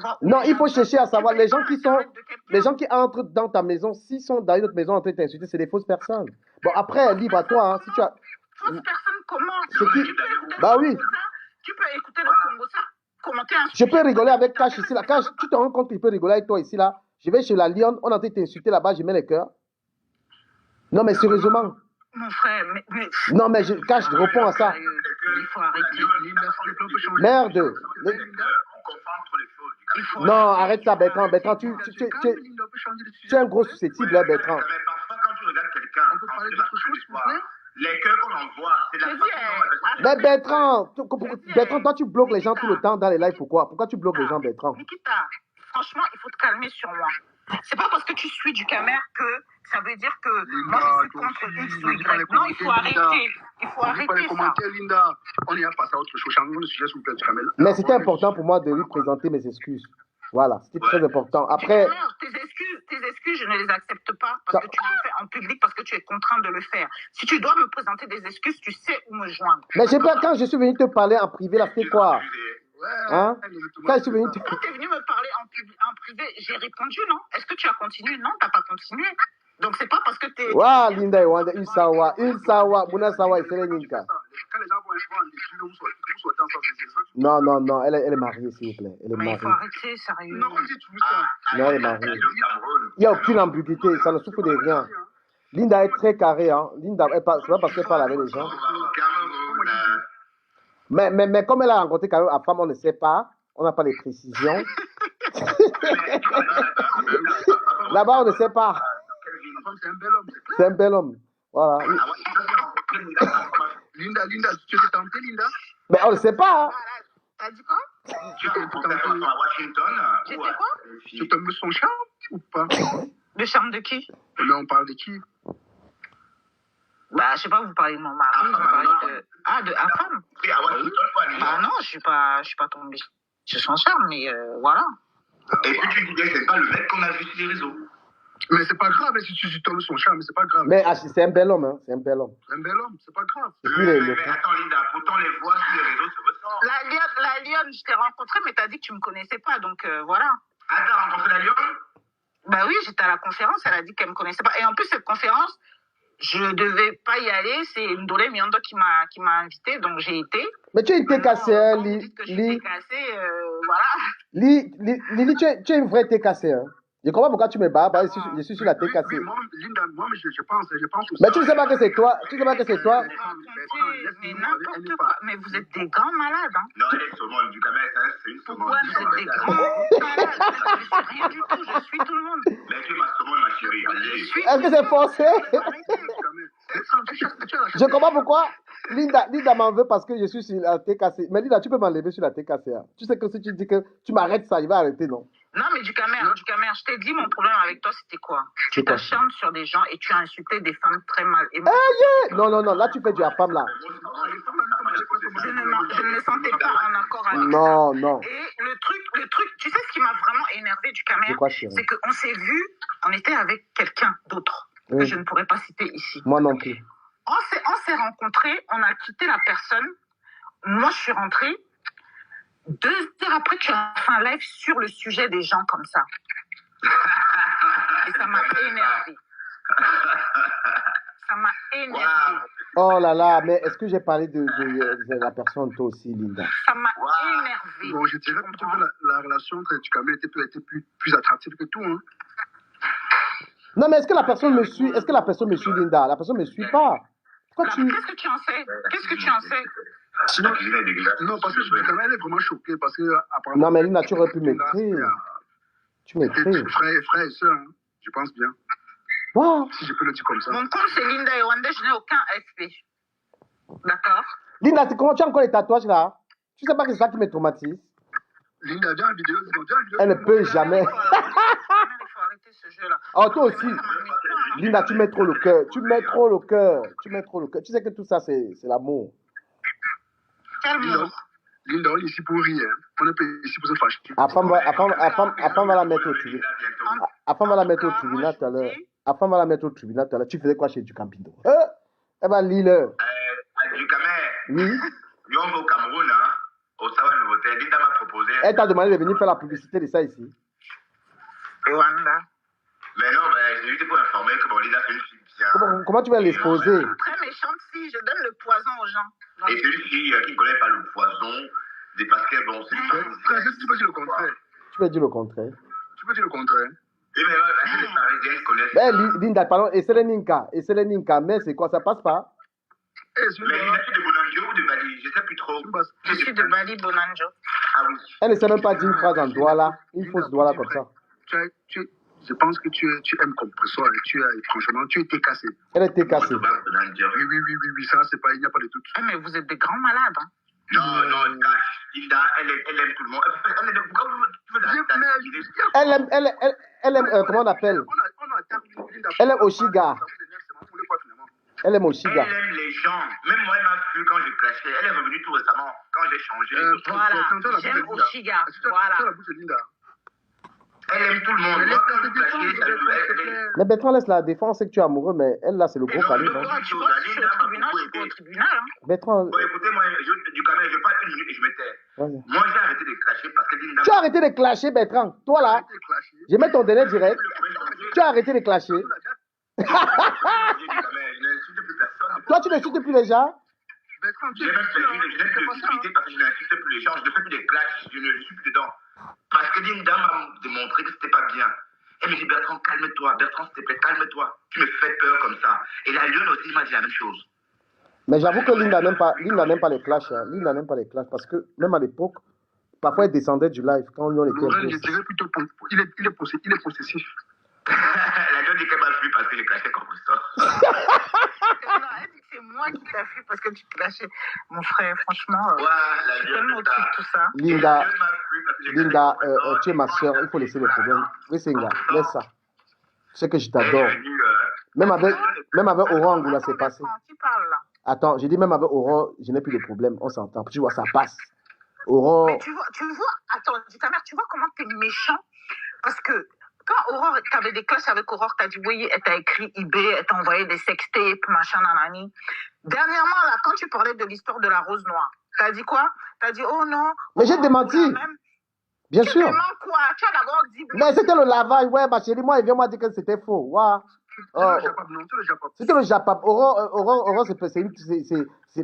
savoir où Non, les il gens faut sont. chercher à Tu savoir peux les pas gens qui sont, Internet de les quelqu'un. gens qui entrent dans ta maison, s'ils sont dans une autre maison en train de t'insulter, c'est des fausses personnes. Bon, après, Fausse libre à personne toi, hein, si tu comment? as. Fausse personne comment? Ce qui. Tu peux écouter le Bah oui, Congo ça, tu peux écouter le Congo ça, commenter un je peux sujet, toi, rigoler qui avec Cash t'intéresse, ici, là. mais ça Cash, veut tu pas. te rends compte qu'il peut rigoler avec toi ici, là. Je vais chez la Lyon, on est en train de t'insulter là-bas, je mets les cœurs. Non, mais sérieusement. Mon frère, Non, mais Cash, je réponds à ça. sérieux, il faut arrêter. Merde. On confond trop les choses. Il faut Non, arrêter, arrête il ça, faut Bertrand. arrêter. Bertrand, tu es un gros susceptible, hein, Bertrand. Mais parfois, quand tu regardes quelqu'un, on peut parler d'autre chose, s'il vous plaît. Les cœurs qu'on envoie, c'est la Je dis, façon dont Mais Bertrand, dis, Bertrand, toi, tu bloques les gens tout le Nikita, temps dans les lives. Pourquoi? Pourquoi tu bloques les gens, Bertrand? Nikita, franchement, il faut te calmer sur moi. C'est pas parce que tu suis du Camer que ça veut dire que moi je suis contre X ou Y. Non, il faut arrêter. Il faut arrêter ça. Linda, on y a passé à autre chose. Changeons le sujet, s'il vous plaît, du Camel. Mais c'était important pour moi de lui présenter mes excuses. Voilà, c'était très important. Après, Tes excuses, je ne les accepte pas parce que tu le fais en public, parce que tu es contraint de le faire. Si tu dois me présenter des excuses, tu sais où me joindre. mais j'ai pas, quand je suis venu te parler en privé, là, c'était quoi? Hein? Quand je suis venu te... Quand tu es venu me parler en privé, j'ai répondu non. Est-ce que tu as continué? Non, tu n'as pas continué. Donc, c'est pas parce que tu es. Waouh, Linda, Wanda, Isawa, Munasawa, et Sereninka. Quand les gens vont en défi, vous sortez ensemble. Non, non, non, elle est mariée, s'il vous plaît. Elle est Mais il faut mariée. arrêter, sérieux. Non, on dit tout ça. Non, elle est mariée. Il n'y a aucune ambiguïté, ça ne souffre de rien. Linda est très carrée, hein. Linda, c'est pas parce qu'elle parle avec les gens. Mais comme elle a rencontré quand même la femme, on ne sait pas. On n'a pas les précisions. Là-bas, on ne sait pas. C'est un bel homme. C'est un bel homme. Voilà. Linda, tu t'es tentée, Linda? Mais on ne sait pas. Hein. T'as dit quoi? Tu t'es tentée à Washington? J'ai dit quoi? Tu tombes son charme ou pas? Le charme de qui? Mais on parle de qui? Bah, je sais pas, vous parlez de mon mari, vous parlez de. Ah, de la femme? Bah non, je suis pas tombée sur son charme, mais voilà. Et puis tu disais que c'est pas le mec qu'on a vu sur les réseaux. Mais c'est pas grave, si tu tombes son charme, c'est pas grave. Mais c'est un bel homme, hein. C'est un bel homme. C'est un bel homme, c'est pas grave. Mais attends, Linda, pourtant les voix sur les réseaux se ressemblent. La Lionne, je t'ai rencontrée, mais t'as dit que tu me connaissais pas, donc voilà. Ah, t'as rencontré la Lionne? Bah oui, j'étais à la conférence, elle a dit qu'elle me connaissait pas. Et en plus, cette conférence, je devais pas y aller, c'est Ndolé Miondo qui m'a invité, donc j'ai été. Mais tu as été cassé, hein, Li. Voilà. Lili, tu es une vraie TKC, hein. Je comprends pourquoi tu me bats, je suis sur la TKC. Oui, Linda, moi, je pense Mais tu ne sais pas que c'est toi, tu ne sais pas que c'est toi. Mais n'importe quoi, mais vous êtes des grands malades, hein. Non, elle est saumon du Camet, hein, c'est une saumon. Pourquoi vous êtes des grands malades? Je suis rien du tout, je suis tout le monde. Mais tu es ma saumon, ma chérie, allez. Est-ce que c'est forcé? Je comprends pourquoi. Linda m'en veut parce que je suis sur la TKC. Mais Linda, tu peux m'enlever sur la TKC. Hein. Tu sais que si tu dis que tu m'arrêtes ça, il va arrêter, non? Non, mais du Camer, je t'ai dit, mon problème avec toi, c'était quoi? Tu t'acharnes sur des gens et tu as insulté des femmes très mal. Et moi, Non, là, tu fais du femme, là. Je ne me sentais pas en accord avec ça. Non. Et le truc, tu sais ce qui m'a vraiment énervé du Camer? C'est qu'on s'est vu, on était avec quelqu'un d'autre, que je ne pourrais pas citer ici. Moi non plus. On s'est rencontrés, on a quitté la personne. Moi, je suis rentrée. 2 heures après, tu as fait un live sur le sujet des gens comme ça. Et ça m'a énervé. Ça m'a énervé. Oh là là, mais est-ce que j'ai parlé de la personne, toi aussi, Linda? Ça m'a énervé. Bon, je dirais plutôt que la relation entre Tukamel était plus attractive que tout, hein. Non, mais est-ce que la personne me suit? Est-ce que la personne me suit, Linda? La personne ne me suit pas. Qu'est-ce que tu en sais? Qu'est-ce que tu en sais? Sinon, non, parce que Tukamel est vraiment choqué, parce que apparemment... Non, mais Linda, tu aurais pu m'écrire. Tu m'écris. Frère et soeur, hein, je pense bien. Wow. Si je peux le dire comme ça. Mon compte, c'est Linda Ewande, je n'ai aucun FP. D'accord? Linda, comment tu as encore les tatouages, là? Tu sais pas que c'est ça qui me traumatise? Linda, viens en vidéo. Elle ne peut jamais. Il faut arrêter ce jeu-là. Oh, toi aussi. Linda, tu mets trop le cœur. Tu mets trop le cœur. Tu sais que tout ça, c'est l'amour. Quel amour? Linda, on est ici pour rire. On n'est pas ici pour se fâcher. Afam va la mettre au tribunal. Afam va la mettre au tribunal tout à l'heure. Afam va la mettre au tribunal tout à l'heure. Tu faisais quoi chez Ducampindo? Eh ben, lis-le. Du Camer. Oui. Nous, on va au Cameroun, hein. Au Sawa Nouveauté. Linda m'a proposé. Elle t'a demandé de venir faire la publicité de ça ici. Rwanda. Mais non, c'est juste pour informer que bon, Linda, c'est une fille bien. Comment tu vas l'exposer? Très méchante fille, je donne le poison aux gens. Et c'est une fille qui ne connaît pas le poison, parce que bon, c'est une femme. Tu peux dire le contraire. Tu peux dire le contraire. Tu peux dire le contraire. Oui, mais les Parisiens connaissent. Linda, pardon, et c'est le Ninka, mais c'est quoi, ça passe pas? Mais Linda, tu es de Bonanjo ou de Bali? Je ne sais plus trop. Je suis de Bali, Bonanjo. Ah oui. Elle ne sait même pas dire une phrase en Douala, une fausse Douala comme ça. Je pense que tu aimes compresseur et franchement, tu étais cassé. Elle était cassée. Oui, ça, c'est pas, il n'y a pas de doute. Mais vous êtes des grands malades, hein. Non, Linda, elle aime tout le monde. Elle aime, comment on appelle? Elle aime Oshiga. Elle aime Oshiga. Elle aime les gens. Même moi, elle m'a vu quand j'ai clashé. Elle est revenue tout récemment, quand j'ai changé. Voilà, j'aime Oshiga. Voilà. Elle aime tout le monde. Moi, quand j'ai clashé, ça lui plaît. Mais Bertrand laisse la défense, c'est que tu es amoureux, mais elle là, c'est le gros calibre. Tu vois, si je suis au tribunal, je suis au tribunal. Hein. Bertrand. Bon, écoutez, moi, du caméra, je parle une minute et je me tais. Moi, j'ai arrêté de clasher parce que Linda. Tu as arrêté de clasher, Bertrand. Toi là, je mets ton délai direct. Tu as arrêté de clasher. Toi, tu n'insultes plus les gens. Je n'ai plus de visibilité parce que je n'insulte plus les gens. Je ne fais plus des clashs. Je ne suis plus dedans. Parce que Linda m'a démontré que c'était pas bien. Elle me dit, Bertrand, calme-toi. Bertrand, s'il te plaît, calme-toi. Tu me fais peur comme ça. Et la lionne aussi m'a dit la même chose. Mais j'avoue que Linda n'aime pas les clashs. Hein. Linda n'aime pas les clashs parce que même à l'époque, parfois elle descendait du live quand on était. Je dirais plutôt, il est possessif. La lionne dit qu'elle m'a fui parce que j'ai clashé comme ça. Non, elle dit que c'est moi qui t'ai fui parce que tu clashais. Mon frère, franchement, je suis tellement au-dessus de tout ça. Linda, tu es ma soeur, il faut laisser les problèmes. Oui, Senga, laisse ça. Tu sais que je t'adore. Même avec Aurore Angoula, c'est passé. Tu parles là. Attends, j'ai dit même avec Aurore, je n'ai plus de problème, on s'entend. Tu vois, ça passe. Aurore. Mais tu vois, attends, dis ta mère, tu vois comment t'es méchant? Parce que quand Aurore, t'avais des classes avec Aurore, t'as dit oui, elle t'a écrit eBay, elle t'a envoyé des sextapes, machin, nanani. Dernièrement, là, quand tu parlais de l'histoire de la rose noire, t'as dit quoi? T'as dit, oh non. Mais j'ai démenti. Bien sûr. Tu déments quoi? Tu as d'abord dit. Mais c'était le lavage, ouais, ma chérie. Moi, il vient moi dire que c'était faux. Ouais. C'était le Japap. Aurore,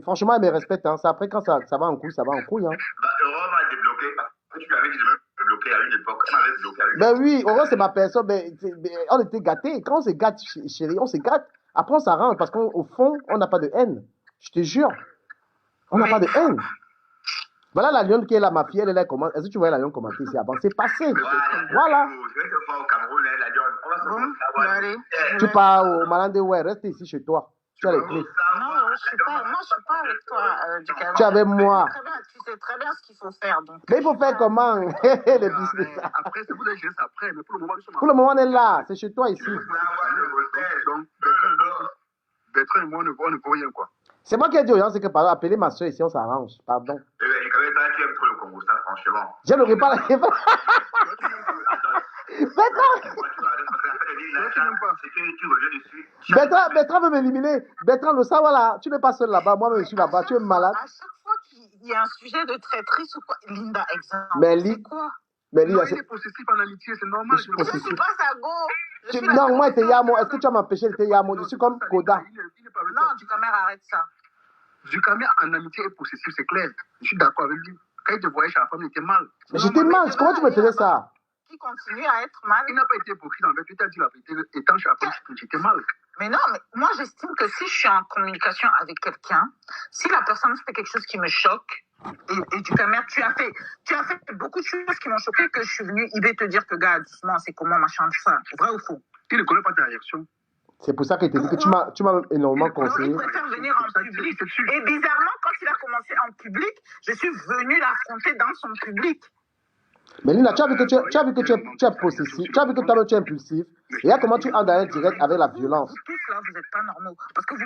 franchement, elle me respecte. Hein. Après, quand ça va en couille, ça va en couille. Hein. Aurore m'a débloqué parce que tu avais dit de me bloquer à une époque. Elle m'avait bloqué à une époque. Ben oui, Aurore, c'est ma personne. Mais on était gâtés. Quand on se gâte, chérie, on se gâte. Après, on s'arrange parce qu'au fond, on n'a pas de haine. Je te jure. On n'a pas de haine. Voilà la lionne qui est là, ma fille, elle est là. Est-ce que tu vois la lionne commenter ici avant? C'est passé. Voilà. Je vais te voir au Cameroun, la lionne. On va se voir. Tu pars au Malande, ouais, reste ici chez toi. Tu as les clés. Non, moi, je suis pas avec toi, du Cameroun. Tu es avec moi. Tu sais très bien ce qu'il faut faire. Donc. Mais il faut faire comment? Les business. Après, c'est vous laisser après, mais pour le moment, nous sommes. Pour le moment, on est là. C'est chez toi ici. Donc, Bertrand et moi, on ne voit rien, quoi. C'est moi qui ai dit aux gens, c'est que pardon, appelez ma soeur ici, on s'arrange. Pardon. Tu aimes trop le Congo, ça, franchement. Je n'aurais pas la. Bertrand veut m'éliminer. Bertrand, le savoir là, tu n'es pas seul là-bas. Moi, je suis là-bas. Tu es malade. À chaque fois qu'il y a un sujet de traîtrise ou quoi, Linda, exemple. Mais c'est quoi? Mais non, il est possessif en amitié, c'est normal. Je suis pas sa go. Non, moi, t'es Yamo. Est-ce que tu vas m'empêcher de te Yamo? Je suis comme Koda. Non, du caméra, arrête ça. Du caméra en amitié est possessif, c'est clair. Je suis d'accord avec lui. Quand il te voyait chez la femme, il était mal. Mais j'étais mal. Comment tu me faisais ça? Qui continue à être mal. Il n'a pas été hypocrite en fait. Il t'a dit la vérité. Étant chez la femme, j'étais mal. Mais non, mais moi, j'estime que si je suis en communication avec quelqu'un, si la personne fait quelque chose qui me choque, et du caméra, tu as fait beaucoup de choses qui m'ont choqué, que je suis venu eBay te dire que, gars, doucement, c'est comment, machin, tout ça. Vrai ou faux? Il ne connaît pas ta réaction. C'est pour ça qu'il te dit que tu m'as énormément conseillé. Il préfère venir en public. Et bizarrement, quand il a commencé en public, je suis venu l'affronter dans son public. Mais Lina, tu as vu que tu es possessif, tu as vu que toi-même tu es impulsif. Et là, comment tu entres dans un direct avec la violence? Vous tous là, vous n'êtes pas normaux. Parce que vous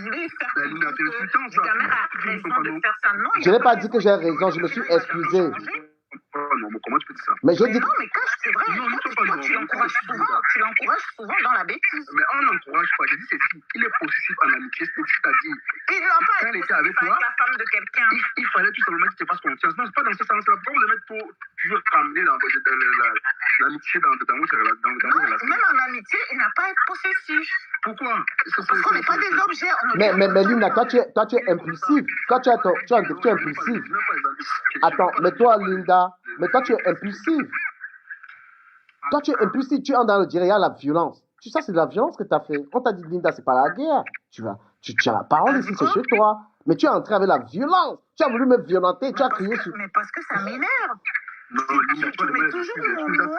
voulez faire Lina, du caméra a raison de faire ça. Non, je n'ai pas dit que j'ai raison, je me suis excusé. pas normal. Comment tu peux dire ça? Mais j'ai Mais dit. non, mais Cash, c'est vrai. Non, ils sont pas Toi, normaux. tu l'encourages souvent dans la bêtise. Mais on n'encourage pas. Je dis ceci. Il est possessif en amitié, c'est-à-dire, Il n'a pas quand il été était avec toi, la femme de quelqu'un. il fallait tout simplement que tu te fasses confiance. Non, c'est pas dans ce sens-là. Pourquoi vous aimez toujours ramener l'amitié dans vos relations? Même en amitié, il n'a pas à être possessif. Pourquoi? Parce qu'on n'est pas des objets. Mais Linda, toi tu es impulsif. Toi tu es impulsif. Attends, mais toi Linda, mais toi tu es impulsif. Toi tu es impulsif, tu entres dans le direct, la violence. Tu sais, c'est de la violence que tu as fait. On t'a dit Linda, c'est pas la guerre. Tu as la parole ici, c'est chez toi. Mais tu es entré avec la violence. Tu as voulu me violenter, tu as crié sur. Mais parce que ça m'énerve. Non, Tu mets toujours mon nom pour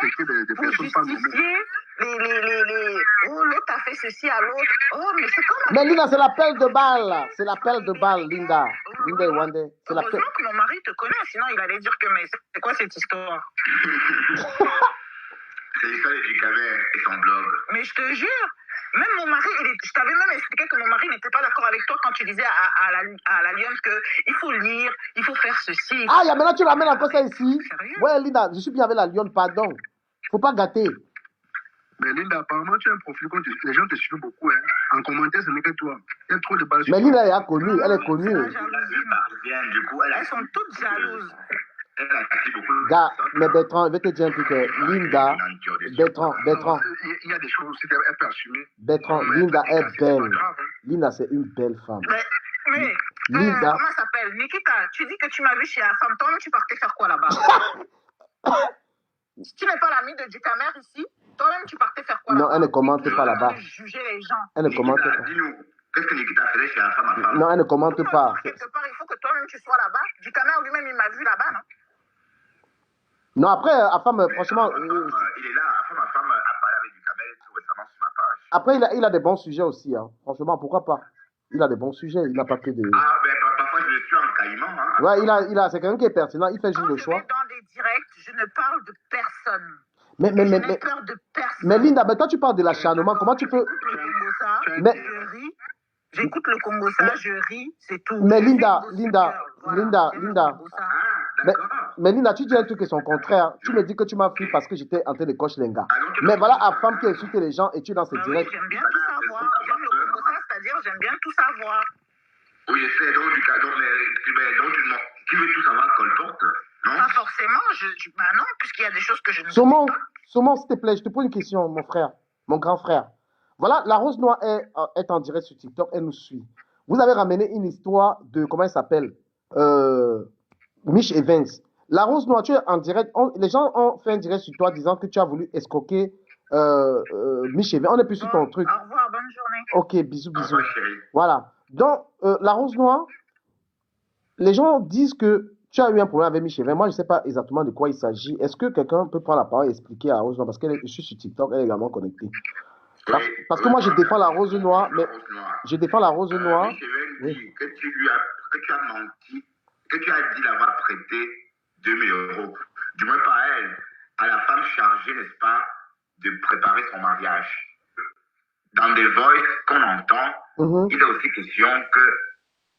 justifier oh, l'autre a fait ceci à l'autre. Oh, mais c'est comme... Mais Linda, c'est l'appel de balle. C'est l'appel de balle, Linda. Linda et Wande. C'est l'appel. Heureusement que mon mari te connaît, sinon il allait dire que mais c'est quoi cette histoire? C'est l'histoire du Camer et son blog. Mais je te jure, même mon mari, je t'avais même expliqué que mon mari n'était pas d'accord avec toi quand tu disais à la lionne qu'il faut lire, il faut faire ceci. Ah, maintenant tu ramènes encore ça ici. Sérieux? Ouais, Linda, je suis bien avec la lionne, pardon. Faut pas gâter. Mais Linda, apparemment, tu as un profil quand les gens te suivent beaucoup. Hein. En commentaire, ce n'est que toi. Il y a trop de balles. Mais Linda, elle est connue, elle est connue. C'est la jalousie. Du coup, Elles sont toutes jalouses. Elle a écrit beaucoup de Gars, mais Bertrand, je vais te dire un truc. Linda, Bertrand, Il y a des choses aussi qu'elle peut assumer. Bertrand, Linda est belle. Linda, c'est une belle femme. Mais Linda. comment ça s'appelle? Nikita, tu dis que tu m'as vu chez la femme. Toi-même, tu partais faire quoi là-bas? Tu n'es pas l'ami de Ducamer ici? Toi-même, tu partais faire quoi là-bas? Non, elle ne commente pas là-bas. Juger les gens. Elle ne commente pas. Dis-nous, qu'est-ce que Nikita faisait chez la femme à femme? Non, elle ne commente pas. Quelque part, il faut que toi-même tu sois là-bas. Ducamer lui-même, il m'a vu là-bas, non? Non, après, la femme, franchement. Il est là, femme à femme, a parlé avec Ducamer tout récemment sur ma page. Après, il a des bons sujets aussi. Hein. Franchement, pourquoi pas? Il a des bons sujets. Il n'a pas que des. Ah, ben parfois je le suis en caïman. Hein. Ouais, c'est quelqu'un qui est pertinent. Il fait juste le choix. Quand je vais dans des directs, je ne parle de personne. Mais Je n'ai peur de personne. Mais Linda, toi, tu parles de l'acharnement. Comment tu peux. Mais- Je ris. J'écoute le Congo ça, je ris, c'est tout. Mais Je Linda, fais Linda, Voilà, Linda, j'aime le Linda. Congo ça. Ah, Mais, d'accord. mais Linda, tu dis un truc qui est son contraire. Tu me dis que tu m'as fui parce que j'étais en train de cocher les gars. Ah, donc, tu Mais peux- voilà, à femme qui insulte les gens et tu es dans ce Mais oui, direct. j'aime bien tout savoir. J'aime le Congo ça, c'est-à-dire j'aime bien tout savoir. Oui, je sais, donc, tu veux tout savoir colporte, non? Pas forcément, bah non, puisqu'il y a des choses que je ne sais Saumon, pas. Saumon, s'il te plaît, je te pose une question, mon frère, mon grand frère. Voilà, la Rose Noire est en direct sur TikTok, elle nous suit. Vous avez ramené une histoire de, comment elle s'appelle Mich Evans. La Rose Noire, tu es en direct, les gens ont fait un direct sur toi disant que tu as voulu escroquer Mich Evans. On n'est plus sur ton truc. Au revoir, bonne journée. Ok, bisous, Au bisous. revoir, chérie. Voilà. Donc, la Rose Noire, les gens disent que tu as eu un problème avec Michel. Moi, je ne sais pas exactement de quoi il s'agit. Est-ce que quelqu'un peut prendre la parole et expliquer à la Rose Noire? Parce que je suis sur TikTok, elle est également connectée. Parce que moi, je défends la Rose Noire, mais je défends la Rose Noire. Michel dit Oui. que tu as menti, que tu as dit l'avoir prêté 2000 €. Du moins pas à elle, à la femme chargée, n'est-ce pas, de préparer son mariage. Dans des voices qu'on entend, il est aussi question que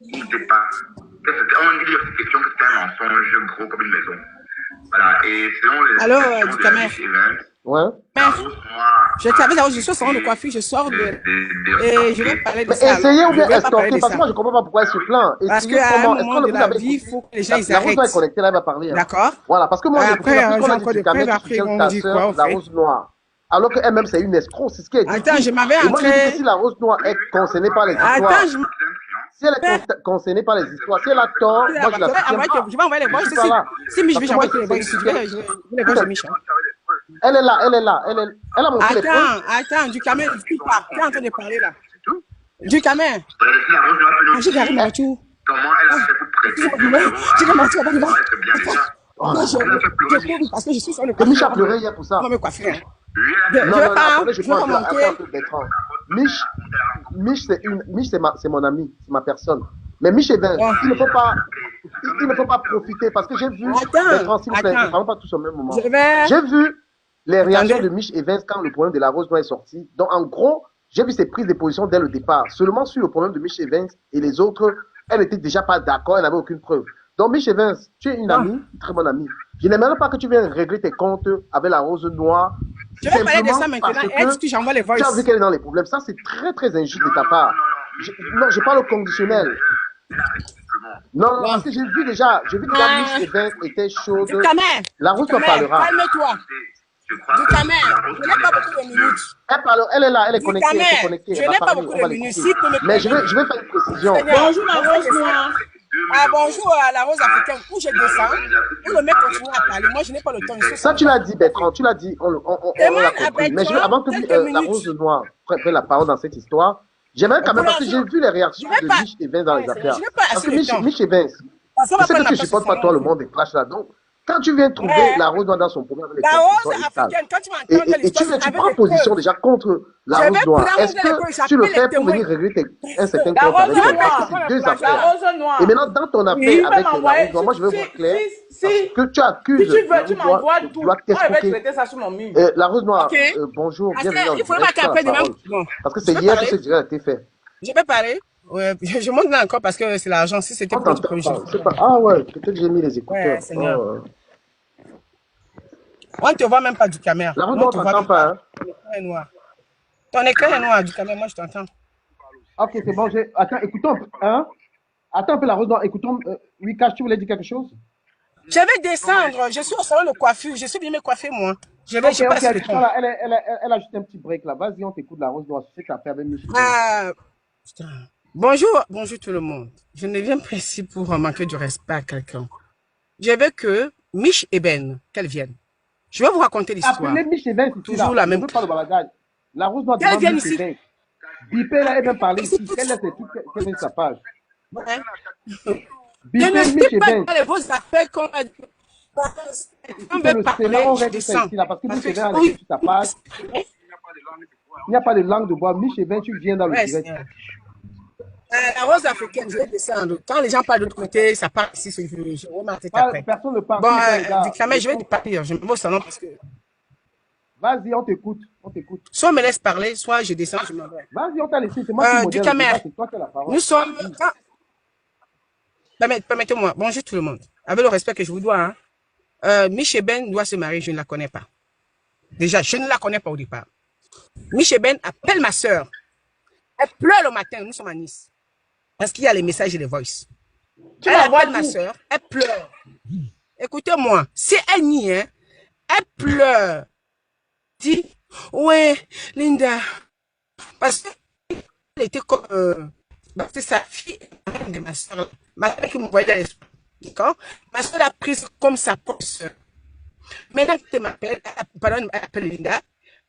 il n'était pas. Il est aussi question que c'était un mensonge gros comme une maison. Voilà, et selon les Allô, explications de Ducamer. Michel Evans, Ouais. la Rose Noire Je t'avais dit, je suis au salon de coiffure, je sors de. Et je vais parler de Mais ça. essayez alors. ou bien Je vais pas parler escorter, de parce que ça. moi, je ne comprends pas pourquoi elle se plaint. Parce Essayez qu'à un comment. moment de la vie, il faut que les gens ils La Rose Noire est arrêtent. connectée, là, elle va parler. hein. D'accord? Voilà, parce que moi, Après, j'ai j'ai encore des preuves, après, soutient on ta dit sœur, quoi, au la fait? Rose Noire. Alors qu'elle-même, c'est une escroc, c'est ce qui est dit. Attends, je m'avais Et moi, je dis que entré. si la Rose Noire est concernée par les histoires, Attends, je si elle est concernée par les histoires, si elle a tort, moi, je la soutiens pas. je vais envoyer les voix. Je suis pas là. Si Mich, je vais Parce que envoyer moi, les voix. c'est- Je vais les voix de Mich. Elle est là, elle a montré les preuves. Attends, Ducamer, ne suis pas. Tu es en train de parler là. Ducamer, Si la Rose Noire peut nous j'ai dire gardé mon tour. comment elle a fait pour prêter 2000 Tu vas mentir, €, tu vas ça va être bien déjà. Moi, je cours parce que je suis sur le Et Mich a coiffure. pleuré hier pour ça. On va me coiffer. hein. Lui, Je elle a Non, vais non, pas, attendez, je vais remonter. un peu Bertrand. Mich, c'est mon ami, c'est ma personne. Mais Mich Evans, il ne faut pas profiter parce que j'ai vu Bertrand, s'il vous plaît, ne parlons pas tous au même moment. Je vais. J'ai vu les réactions Attendez. de Mich Evans quand le problème de la Rose Noire est sorti. Donc, en gros, j'ai vu ses prises de position dès le départ. Seulement sur le problème de Mich Evans et les autres, elle n'était déjà pas d'accord, elle n'avait aucune preuve. Donc, Mich Evans, tu es une amie, une très bonne amie. Je n'aimerais pas que tu viennes régler tes comptes avec la rose noire. Je vais parler de ça Simplement maintenant. parce Est-ce que j'envoie les tu as vu voices? qu'elle est dans les problèmes. Ça, c'est très, très injuste de ta part. Non, je parle au conditionnel. Non, Non. parce que j'ai vu déjà Miss Evans était chaude. Du camer. La rose en parlera. Calme-toi. Du camer. Je n'ai pas beaucoup de minutes. Elle est là, elle est Du connectée, elle camer. est connectée. Je Elle va n'ai pas parler, beaucoup on va de minutes. l'écouter. S'il peut me Mais je permettre. vais faire une précision. Seigneur, Bonjour la rose noire. Ah, bonjour à la rose africaine. Où je descends, où le mec continue à parler. Moi, je n'ai pas le temps. Ça, tu l'as dit, Bertrand, tu l'as dit, on l'a compris. Mais avant que la rose noire prenne la parole dans cette histoire, j'aimerais quand même, parce que j'ai vu les réactions de Mich Evans dans les affaires. Je n'ai pas Parce assez que de temps. Mich Evans, Parce qu'on je va sais prendre que tu la supportes place pas toi le sur monde des clashs là. Donc, quand tu viens trouver Ouais. la rose noire dans son problème avec les La compétitions rose et tal, africaine, quand tu vas entendre et l'histoire, tu avec prends des position preuves. déjà contre la Je rose vais noire. prendre Est-ce les preuves, que tu le j'appelle fais les pour venir témoins. régler un certain La compte rose avec elle? Parce noire. que c'est deux La affaires. rose noire. Et maintenant, dans ton affaire Oui, il va avec la m'envoyer. rose noire, moi je veux voir clair. Parce Si que tu accuses tu veux, la tu rose noire m'envoies de tout. vouloir Moi, je vais t'escroquer. traiter ça sur mon mur. La rose noire, Ok. bonjour, Parce bienvenue dans qu'il le faut pas direct, tu as qu'après la demain. parole. Bon, Parce que je c'est vais hier que parler. ce direct a été fait. Je vais parler. Ouais, je monte là encore parce que c'est l'argent. Si c'était On pour du t'entend projet. pas. C'est pas... Ah ouais, peut-être j'ai mis les Ouais, écouteurs. Seigneur. Oh. On ne te voit même pas du caméra. La rose On noire, te on voit t'entend même pas. pas. Hein? Ton écran est noir. Ton écran est noir du caméra. Moi, je t'entends. Ok, c'est bon. Attends, écoutons un peu. Hein? Attends un peu la rose noire. Écoutons. Oui, Cash, tu voulais dire quelque chose? Je vais descendre. Je suis au salon de coiffure. Je suis venu me coiffer, moi. Je vais, Ok, je passe le temps. là, elle a juste un petit break là. Vas-y, on t'écoute la rose noire. C'est ce que tu as fait avec Michel. Putain. Bonjour tout le monde. Je ne viens pas ici pour manquer du respect à quelqu'un. Je veux que Mich et Ben, qu'elles viennent. Je vais vous raconter l'histoire. Appelez Michel ici. Toujours la même. Je veux pas le balagage. La rose noire Qu'elle demande vienne Michel ici. Evans. Bipé là, elle vient parler ici. Quelle est cette quelle est sa page? Ouais. Je Bipé ne suis Michel pas Evans. dans les vos affaires qu'on a dit. On C'est veut là, on parler, je règle ça descends. ici là. Parce que Michel Evans a Oui. laissé sur ta page. Il n'y a pas de langue de bois. Michel Evans, tu viens dans le Ouais, direct. Seigneur. La rose africaine, je vais descendre. Quand les gens parlent de l'autre côté, ça part ici, je remarque après. Personne ne parle. Bon, les gars. du caméra, je vais partir. Je me mets au salon parce que Vas-y, on t'écoute. On t'écoute. soit on me laisse parler, soit je descends, je m'en vais. Vas-y, on t'a laissé. C'est moi qui Du modère le caméra. débat. C'est toi qui as la parole. Nous sommes. Permettez-moi. Bonjour tout le monde. Avec le respect que je vous dois, hein. Mich Ben doit se marier, je ne la connais pas. Déjà, je ne la connais pas au départ. Mich Ben appelle ma soeur. Elle pleure le matin, nous sommes à Nice. Parce qu'il y a les messages et les voices. Elle appelle ma soeur, elle pleure. Écoutez-moi, si elle nie, hein, elle pleure. Dit, ouais, Linda, parce qu'elle était comme, c'est sa fille de ma soeur qui me voyait dans l'esprit. D'accord? Ma soeur l'a prise comme sa propre soeur. Maintenant qu'elle m'appelle, elle appelle Linda,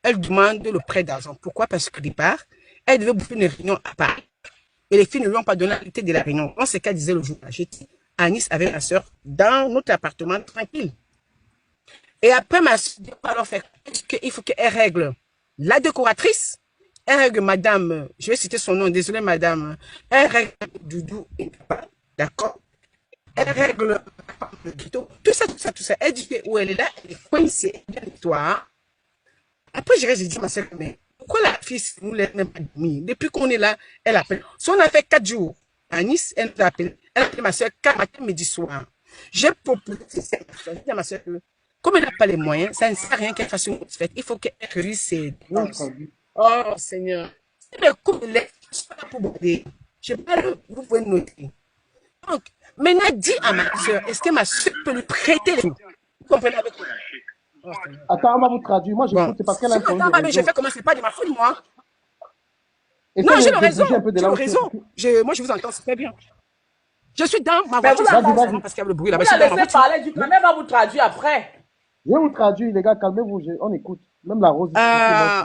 elle demande le prêt d'argent. Pourquoi? Parce qu'au départ, elle devait bouffer une réunion à Paris. Et les filles ne lui ont pas donné la qualité de la réunion. On sait qu'elle disait le jour-là. J'étais à Nice avec ma soeur dans notre appartement tranquille. Et après, ma soeur dit, alors, il faut qu'elle règle la décoratrice, elle règle madame, je vais citer son nom, désolé madame, elle règle Doudou et papa, d'accord? Elle règle le gâteau, tout ça. Elle dit où elle est là, elle est coincée, toi. Après, j'ai dit à ma soeur, mais pourquoi la fille ne nous laisse même pas dormir? Depuis qu'on est là, elle appelle. Si on a fait 4 jours à Nice, elle nous appelle. Elle appelle ma soeur 4 matin, midi, soir. J'ai proposé à ma soeur que, comme elle n'a pas les moyens, ça ne sert à rien qu'elle fasse une autre fête. Il faut qu'elle réussisse ses dépenses. Oh, Seigneur. C'est le coup de lait, je ne suis pas là pour border. Je parle, vous pouvez noter. Donc, maintenant, dis à ma soeur, est-ce que ma soeur peut lui prêter les sous? Vous comprenez avec moi? Oh, attends, on va vous traduire. Moi, j'écoute, c'est parce qu'elle a un problème de réseau. Je fais comment? C'est pas de ma faute, moi. Non, j'ai le réseau. J'ai le réseau. Moi, je vous entends, c'est très bien. Je suis dans ma voiture. Vas-y. Parce qu'il y a le bruit là-bas. Vous la laissez parler, du caméra va vous traduire après. Je vais vous traduire, les gars, calmez-vous, on écoute. Même la Rose.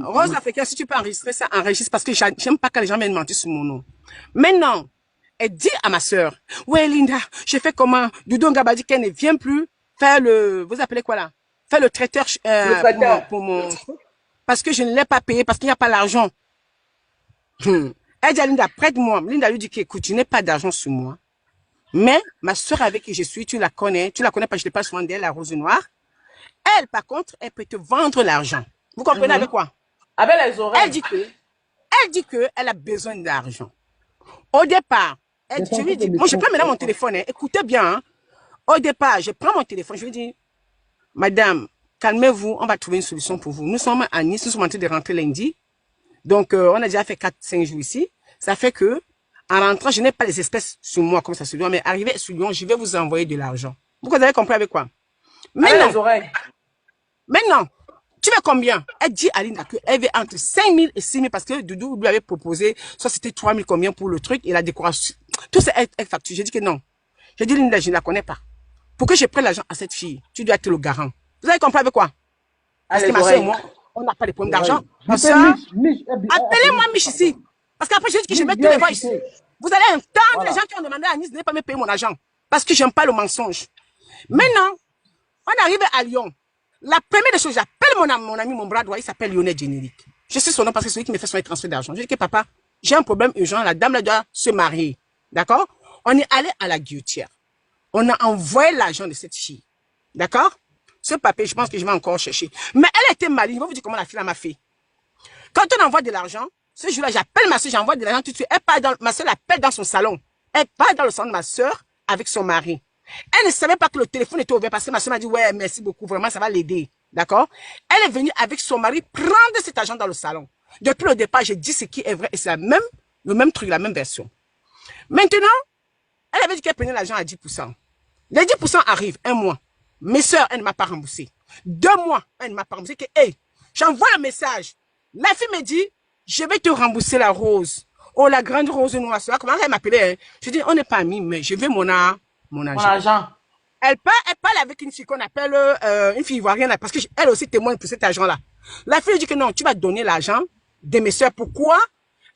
Rose africaine, si tu peux enregistrer ça, enregistre parce que j'aime pas quand les gens viennent mentir sur mon nom. Maintenant, elle dit à ma soeur, ouais, Linda, j'ai fait comment? Doudou Ngabadi qu'elle ne vient plus faire vous appelez quoi là? Faire le traiteur, pour mon, parce que je ne l'ai pas payé, parce qu'il n'y a pas l'argent. Elle dit à Linda, prête-moi. Linda lui dit qu'écoute, tu n'as pas d'argent sur moi. Mais ma soeur avec qui je suis, tu la connais parce que je ne l'ai pas souvent d'elle, la Rose Noire. Elle, par contre, elle peut te vendre l'argent. Vous comprenez avec quoi? Avec les oreilles. Elle dit que elle a besoin d'argent. Au départ, je lui dis, moi je prends maintenant mon téléphone, hein, écoutez bien. Hein. Au départ, je prends mon téléphone, je lui dis, madame, calmez-vous, on va trouver une solution pour vous. Nous sommes à Nice, nous sommes en train de rentrer lundi. Donc, on a déjà fait 4-5 jours ici. Ça fait que, en rentrant, je n'ai pas les espèces sur moi comme ça sur Lyon, mais arrivé sur Lyon, je vais vous envoyer de l'argent. Vous avez compris avec quoi? Avec les oreilles. Maintenant, tu veux combien? Elle dit à Linda qu'elle veut entre 5 000 et 6 000 parce que Doudou lui avait proposé, soit c'était 3 000 combien pour le truc et la décoration. Tout ça, elle facture. J'ai dit que non. J'ai dit, Linda, je ne la connais pas. Pour que je prenne l'argent à cette fille, tu dois être le garant. Vous avez compris avec quoi? Parce que ma soeur et moi, on n'a pas de problème d'argent. Ma soeur, appelez-moi Mich ici. Parce qu'après, je dis que je mets tous les voices. Vous allez entendre les gens qui ont demandé à Nice de ne pas me payer mon argent. Parce que j'aime pas le mensonge. Maintenant, on arrive à Lyon. La première des choses, j'appelle mon ami, mon bras droit, il s'appelle Lionel Générique. Je sais son nom parce que c'est celui qui me fait son transfert d'argent. Je dis que papa, j'ai un problème urgent, la dame là doit se marier. D'accord? On est allé à la guillotière. On a envoyé l'argent de cette fille. D'accord? Ce papier, je pense que je vais encore chercher. Mais elle était maligne. Je vais vous dire comment la fille m'a fait. Quand on envoie de l'argent, ce jour-là, j'appelle ma soeur, j'envoie de l'argent tout de suite. Ma soeur l'appelle dans son salon. Elle part dans le salon de ma soeur avec son mari. Elle ne savait pas que le téléphone était ouvert parce que ma soeur m'a dit, ouais, merci beaucoup, vraiment, ça va l'aider. D'accord? Elle est venue avec son mari prendre cet argent dans le salon. Depuis le départ, j'ai dit ce qui est vrai et c'est le même truc, la même version. Maintenant, elle avait dit qu'elle prenait l'argent à 10%. Les 10% arrivent un mois. Mes soeurs, elle ne m'a pas remboursé. 2 mois, elle ne m'a pas remboursé. Que, hey, j'envoie le message. La fille me dit, je vais te rembourser la rose. Oh, la grande rose noire. Comment elle m'appelait? Hein? Je dis, on n'est pas amis, mais je veux mon argent. Elle parle avec une fille qu'on appelle une fille ivoirienne, parce qu'elle aussi témoigne pour cet argent-là. La fille dit que non, tu vas donner l'argent de mes soeurs. Pourquoi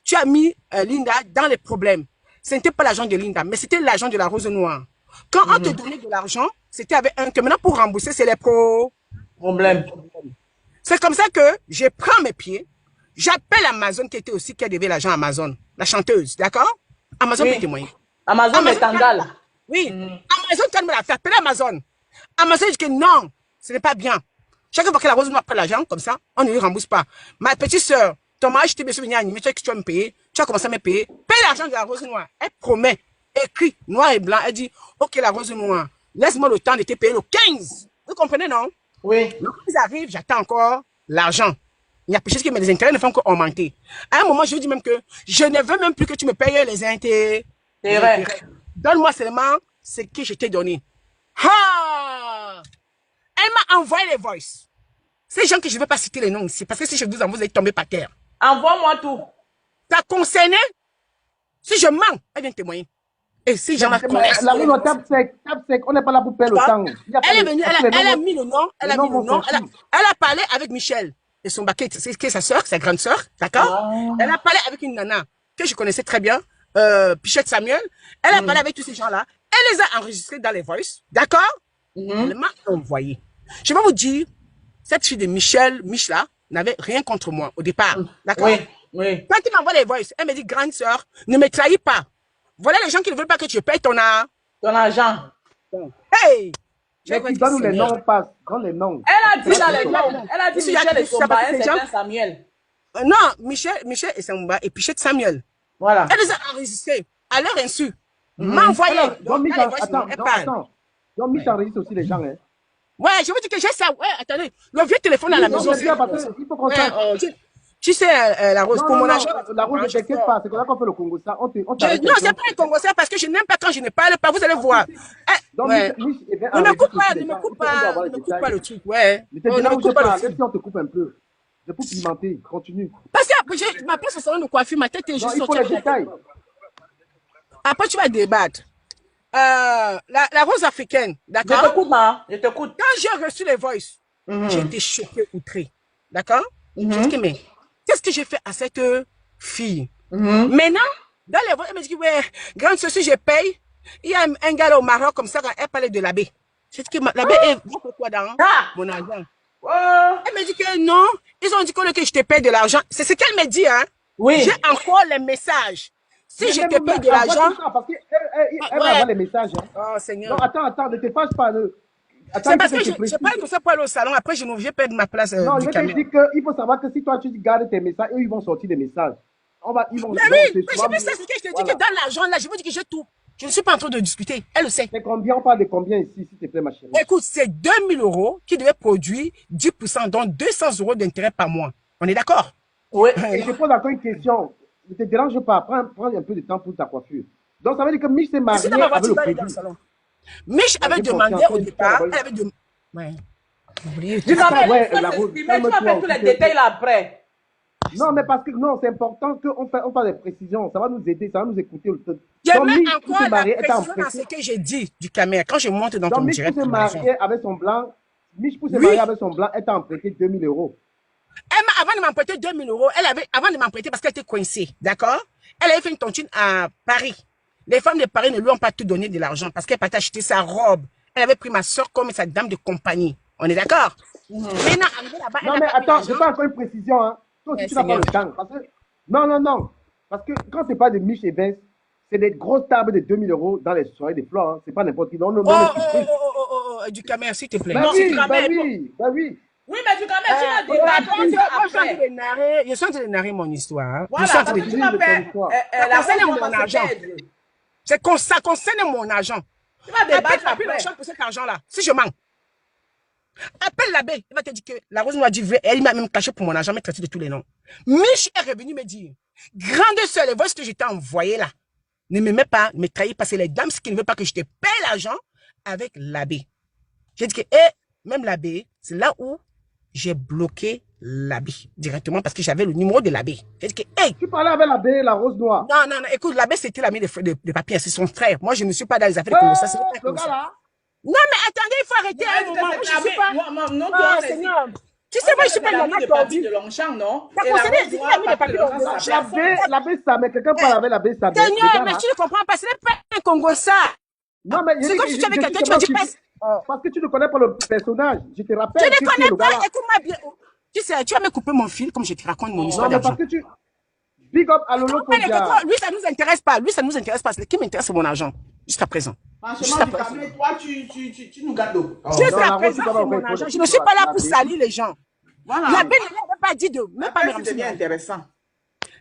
tu as mis Linda dans les problèmes? Ce n'était pas l'argent de Linda, mais c'était l'argent de la rose noire. Quand on te donnait de l'argent, c'était avec un que maintenant pour rembourser, c'est les problèmes. C'est comme ça que je prends mes pieds, j'appelle Amazon qui devait l'argent à Amazon, la chanteuse, d'accord? Amazon peut témoigner. Amazon est Tandal. Oui. Amazon, quand elle me l'a fait appeler Amazon. Amazon dit que non, ce n'est pas bien. Chaque fois que la rose noire prend l'argent, comme ça, on ne lui rembourse pas. Ma petite soeur, ton mari, je t'ai besoin de venir animer, tu vas me payer, tu vas commencer à me payer. Paye l'argent de la rose noire. Elle promet, écrit, noir et blanc, elle dit, ok, la rose noire, laisse-moi le temps de te payer le 15. Vous comprenez, non? Oui. Donc, quand ils arrivent, j'attends encore l'argent. Il y a quelque chose mais les intérêts ne font qu'augmenter. À un moment, je lui dis même que je ne veux même plus que tu me payes les intérêts. Donne-moi seulement ce que je t'ai donné. Ah! Elle m'a envoyé les voices. Ces gens que je ne vais pas citer les noms ici, parce que si je vous envoie, vous allez tomber par terre. Envoie-moi tout. Ça concerné? Si je mens, elle vient témoigner. Et si j'en ai la roue, tape sec, on n'est pas là pour perdre le temps. Elle est venue, elle a mis le nom, elle a parlé avec Michel et son baquet, c'est sa soeur, sa grande soeur, d'accord? Elle a parlé avec une nana que je connaissais très bien, Pichette Samuel. Elle a parlé avec tous ces gens-là. Elle les a enregistrés dans les voices, d'accord? Elle m'a envoyé. Je vais vous dire, cette fille de Mich là, n'avait rien contre moi au départ, d'accord? Oui. Quand il m'envoie les voices, elle me dit, grande soeur, ne me trahis pas. Voilà les gens qui ne veulent pas que tu payes ton argent. Hey! Mais tu donnes les noms, on passe. Donne les noms. Elle a dit dans les noms. Elle a dit Michel et Somba, c'est Samuel. Non, Michel et Somba et Pichette Samuel. Voilà. Elle les a enregistrés à leur insu. M'a envoyé. Donc, Michel enregistre aussi les gens. Hein. Ouais, je vous dis que j'ai ça. Ouais, attendez. Le vieux téléphone à la maison. Il faut qu'on tu sais, la rose, pour mon argent. La rose, ne t'inquiète pas, c'est comme ça qu'on fait le Congo. Ça, non, c'est pas un Congo, ça, parce que je n'aime pas quand je ne parle pas, vous allez voir. Donc, ne me coupe pas le truc, ouais. Mais c'est là où je parle, si on te coupe un peu. C'est pour pimenter, continue. Parce que ma place au salon de coiffure, ma tête est juste sortie. Il faut les détails. Après, tu vas débattre. La rose africaine, d'accord? Je t'écoute. Quand j'ai reçu les voices, j'ai été choquée, outrée. D'accord? Je dis que, mais, qu'est-ce que j'ai fait à cette fille? Maintenant, dans les voix, elle me dit, ouais, grande soeur, si je paye, il y a un gars là au Maroc, comme ça, quand elle parlait de l'abbé. Je dis que l'abbé est quoi dans mon argent? Elle me dit que non, ils ont dit que je te paye de l'argent. C'est ce qu'elle me dit, hein? Oui. J'ai encore les messages. Si je te paye de l'argent. Parce qu'elle va avoir les messages. Oh, Seigneur. Non, attends, ne te fâche pas. C'est parce que je parle comme ça pour aller au salon, après je perds ma place. Non, je te dis qu'il faut savoir que si toi tu gardes tes messages, eux ils vont sortir des messages. Mais oui, mais c'est ça ce que je te dis que dans l'argent là, je veux dire que j'ai tout. Je ne suis pas en train de discuter. Elle le sait. C'est combien, on parle de combien ici, s'il te plaît, ma chérie? Écoute, c'est 2000 euros qui devaient produire 10%, donc 200 euros d'intérêt par mois. On est d'accord? Oui. Et je pose encore une question. Ne te dérange pas, prends un peu de temps pour ta coiffure. Donc, ça veut dire que Mich s'est marié avec le crédit. Mich avait demandé au départ, elle avait demandé. Ouais. Tu vas faire tous les détails là après. Non, mais parce que non, c'est important qu'on fasse des précisions. Ça va nous aider, ça va nous écouter. Je mets encore la précision dans ce que j'ai dit du caméra. Quand je monte dans ton direct. Mich s'est marié avec son blanc. Mich s'est marié avec son blanc, elle t'a emprunté 2000 euros. Avant de m'emprunter 2000 euros, avant de m'emprunter parce qu'elle était coincée, d'accord? Elle avait fait une tontine à Paris. Les femmes de Paris ne lui ont pas tout donné de l'argent parce qu'elle partait acheter sa robe. Elle avait pris ma soeur comme sa dame de compagnie. On est d'accord? Maintenant, là-bas, non, mais attends, je fais encore une précision. Hein. Toi aussi, tu n'as pas le temps. Parce que... Non. Parce que quand ce n'est pas de Mich et Benz, c'est des grosses tables de 2000 euros dans les soirées des fleurs. Hein. Ce n'est pas n'importe qui. Du caméra, s'il te plaît. Oui. Oui, mais du caméra, tu vas dire. Je suis en train de narrer mon histoire. Voilà, parce que tu vas faire la scène est mon argent. Ça concerne mon argent. Tu vas débattre après. L'argent pour cet argent-là. Si je mens. Appelle l'abbé, il va te dire que la Rose m'a dit vrai, elle m'a même caché pour mon argent, m'a traité de tous les noms. Mich est revenu me dire, grande sœur, les voix que je t'ai envoyé là, ne me mets pas, ne me trahis pas, c'est les dames qui ne veulent pas que je te paye l'argent avec l'abbé. J'ai dit que, même l'abbé, c'est là où j'ai bloqué l'abbé directement parce que j'avais le numéro de l'abbé. J'ai dit que, tu parlais avec l'abbé, la Rose Noire. Non, écoute, l'abbé c'était l'ami de papier, c'est son frère. Moi, je ne suis pas dans les affaires de ça, c'est le gars là. Non, mais attendez, il faut arrêter un moment. Moi, je suis pas... Non, Seigneur. Tu sais, moi, je suis pas l'ami de papier de Longchamp, non? L'abbé ça, mais quelqu'un parle avec l'abbé ça. Seigneur, mais tu ne comprends pas, ce n'est pas un Congo ça. Non, mais c'est comme si tu avais quelqu'un, tu vas dire parce que tu ne connais pas le personnage. Je te rappelle. Je ne connais pas, écoute-moi bien. Tu sais, tu vas me couper mon fil comme je te raconte mon histoire. Non, mais parce que tu... Big up à Lolo Kondia. Lui, ça ne nous intéresse pas. Ce qui m'intéresse, c'est mon argent. Jusqu'à présent. Franchement, toi, tu nous gâtes d'eau. Jusqu'à présent, c'est mon argent. Je ne suis pas là pour salir les gens. Voilà. L'abbé ne lui avait pas dit de même pas me remercier. C'est intéressant.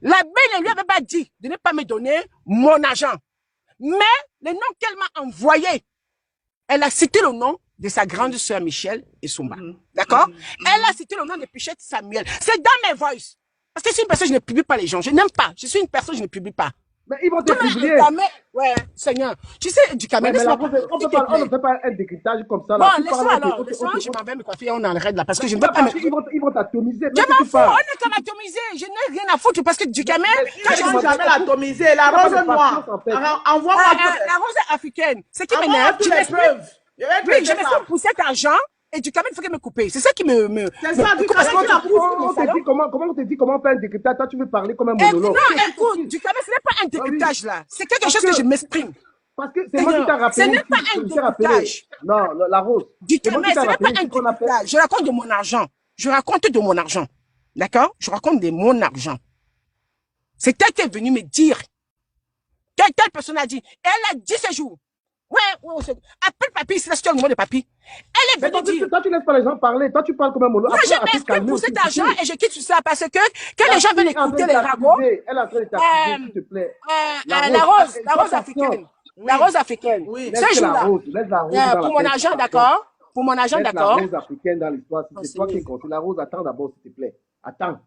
L'abbé ne lui avait pas dit de ne pas me donner mon argent. Mais le nom qu'elle m'a envoyé, elle a cité le nom de sa grande sœur Michel et Soumba. D'accord? Elle a cité le nom de Pichette Samuel. C'est dans mes voices. Parce que je suis une personne, je ne publie pas les gens. Je n'aime pas. Je suis une personne, je ne publie pas. Mais ils vont te publier. Ouais, Seigneur. Tu sais, du caméra. On ne fait pas un décryptage comme ça. Bon, laisse-moi alors. Laisse-moi, je m'en vais me coiffer, on arrête là. Parce que je ne veux pas. Ils vont t'atomiser. Je m'en fous, on est comme atomisé. Je n'ai rien à foutre parce que du caméra. Quand je ne jamais l'atomiser, la rose noire. Envoie-moi la rose africaine. C'est qui m'énerve. Tu les preuves. Oui, je me suis pour cet argent. Et du caméra, il faut qu'elle me coupe. C'est ça qui me. C'est ça, du caméra. On te dit comment faire un décryptage. Toi, tu veux parler comme un monologue. Non, écoute, du caméra, ce n'est pas un décryptage là. C'est quelque chose que je m'exprime. Parce que c'est moi qui t'ai rappelé. Ce n'est pas un décryptage. Non, la Rose. Du caméra, ce n'est pas un décryptage. Je raconte de mon argent. D'accord? Je raconte de mon argent. C'est elle qui est venue me dire. Telle personne a dit. Elle a dit ce jour. Ouais, appelle papy, c'est là, tu as le numéro de papy. Elle est venue dire. Toi, tu laisses pas les gens parler. Toi, tu parles comme un monologue. Moi, je m'exprime pour cet argent et je quitte tout ça parce que quand les gens veulent écouter les ragots. Elle a fait s'il te plaît. La rose africaine. La rose africaine. Oui, ce jour-là. Laisse la rose. Pour mon argent, d'accord? Pour mon argent, d'accord? La rose africaine dans l'histoire. C'est toi qui compte. La rose, attends d'abord, s'il te plaît. Attends.